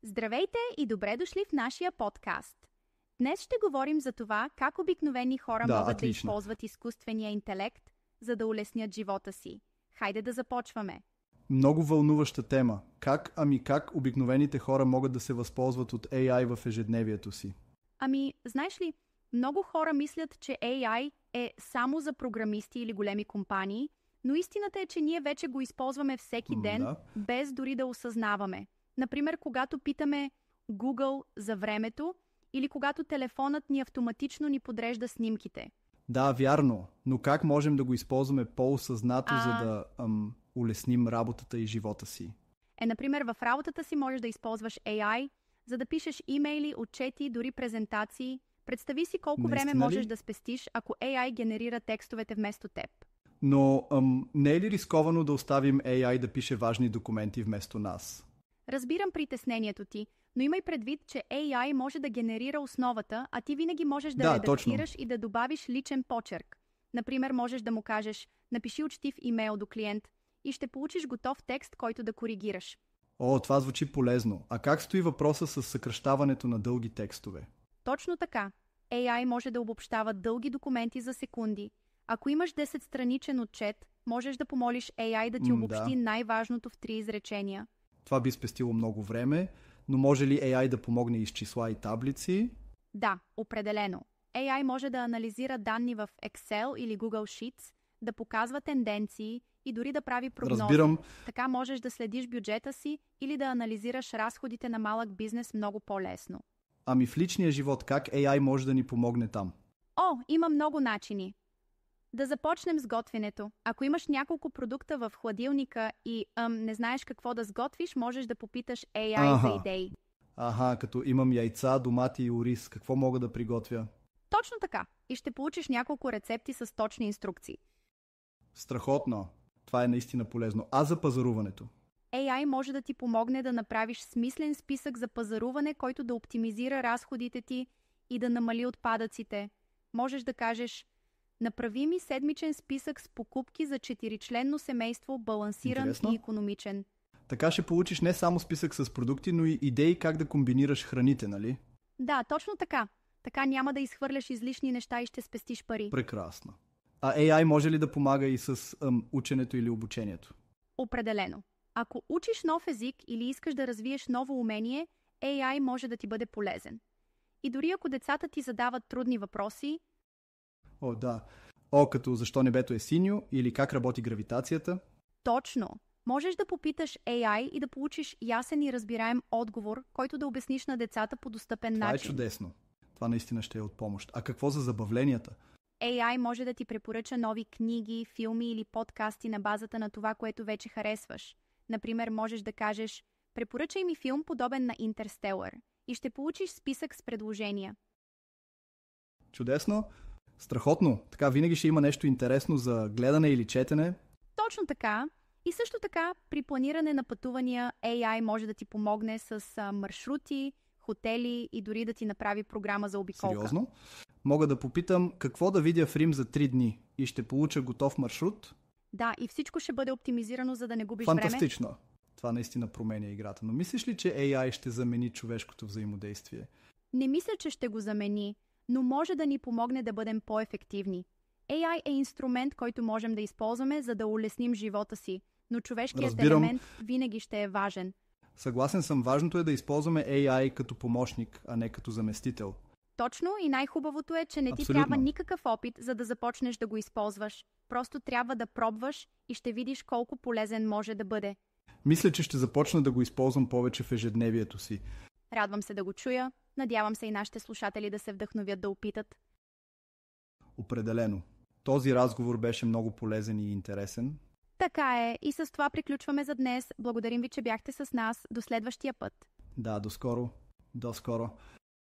Здравейте и добре дошли в нашия подкаст. Днес ще говорим за това как обикновени хора могат да използват изкуствения интелект, за да улеснят живота си. Хайде да започваме. Много вълнуваща тема. Как обикновените хора могат да се възползват от AI в ежедневието си? Знаеш ли, много хора мислят, че AI е само за програмисти или големи компании, но истината е, че ние вече го използваме всеки ден, без дори да осъзнаваме. Например, когато питаме Google за времето или когато телефонът ни автоматично ни подрежда снимките. Да, вярно. Но как можем да го използваме по-осъзнато, за да улесним работата и живота си? Например, в работата си можеш да използваш AI, за да пишеш имейли, отчети, дори презентации. Представи си колко време можеш да спестиш, ако AI генерира текстовете вместо теб. Но не е ли рисковано да оставим AI да пише важни документи вместо нас? Разбирам притеснението ти, но имай предвид, че AI може да генерира основата, а ти винаги можеш да редактираш и да добавиш личен почерк. Например, можеш да му кажеш: напиши учтив имейл до клиент и ще получиш готов текст, който да коригираш. Това звучи полезно. А как стои въпроса с съкращаването на дълги текстове? Точно така. AI може да обобщава дълги документи за секунди. Ако имаш 10-страничен отчет, можеш да помолиш AI да ти обобщи най-важното в 3 изречения. Това би спестило много време, но може ли AI да помогне и с числа и таблици? Да, определено. AI може да анализира данни в Excel или Google Sheets, да показва тенденции и дори да прави прогнози. Разбирам. Така можеш да следиш бюджета си или да анализираш разходите на малък бизнес много по-лесно. В личния живот как AI може да ни помогне там? Има много начини. Да започнем с готвенето. Ако имаш няколко продукта в хладилника и не знаеш какво да сготвиш, можеш да попиташ AI за идеи. Като имам яйца, домати и ориз, какво мога да приготвя? Точно така. И ще получиш няколко рецепти с точни инструкции. Страхотно. Това е наистина полезно. А за пазаруването? AI може да ти помогне да направиш смислен списък за пазаруване, който да оптимизира разходите ти и да намали отпадъците. Можеш да кажеш: направи ми седмичен списък с покупки за 4-членно семейство, балансиран и икономичен. Така ще получиш не само списък с продукти, но и идеи как да комбинираш храните, нали? Да, точно така. Така няма да изхвърляш излишни неща и ще спестиш пари. Прекрасно. А AI може ли да помага и с ученето или обучението? Определено. Ако учиш нов език или искаш да развиеш ново умение, AI може да ти бъде полезен. И дори ако децата ти задават трудни въпроси... Да. Като защо небето е синьо или как работи гравитацията? Точно. Можеш да попиташ AI и да получиш ясен и разбираем отговор, който да обясниш на децата по достъпен начин. Това е чудесно. Това наистина ще е от помощ. А какво за забавленията? AI може да ти препоръча нови книги, филми или подкасти на базата на това, което вече харесваш. Например, можеш да кажеш: препоръчай ми филм, подобен на Интерстелър, и ще получиш списък с предложения. Чудесно! Страхотно! Така винаги ще има нещо интересно за гледане или четене. Точно така. И също така, при планиране на пътувания, AI може да ти помогне с маршрути, хотели и дори да ти направи програма за обиколка. Сериозно? Мога да попитам какво да видя в Рим за 3 дни и ще получа готов маршрут? Да, и всичко ще бъде оптимизирано, за да не губиш време. Фантастично! Това наистина променя играта. Но мислиш ли, че AI ще замени човешкото взаимодействие? Не мисля, че ще го замени, но може да ни помогне да бъдем по-ефективни. AI е инструмент, който можем да използваме, за да улесним живота си, но човешкият елемент винаги ще е важен. Съгласен съм, важното е да използваме AI като помощник, а не като заместител. Точно, и най-хубавото е, че не ти трябва никакъв опит, за да започнеш да го използваш. Просто трябва да пробваш и ще видиш колко полезен може да бъде. Мисля, че ще започна да го използвам повече в ежедневието си. Радвам се да го чуя. Надявам се и нашите слушатели да се вдъхновят да опитат. Определено. Този разговор беше много полезен и интересен. Така е. И с това приключваме за днес. Благодарим ви, че бяхте с нас. До следващия път. Да, до скоро. До скоро.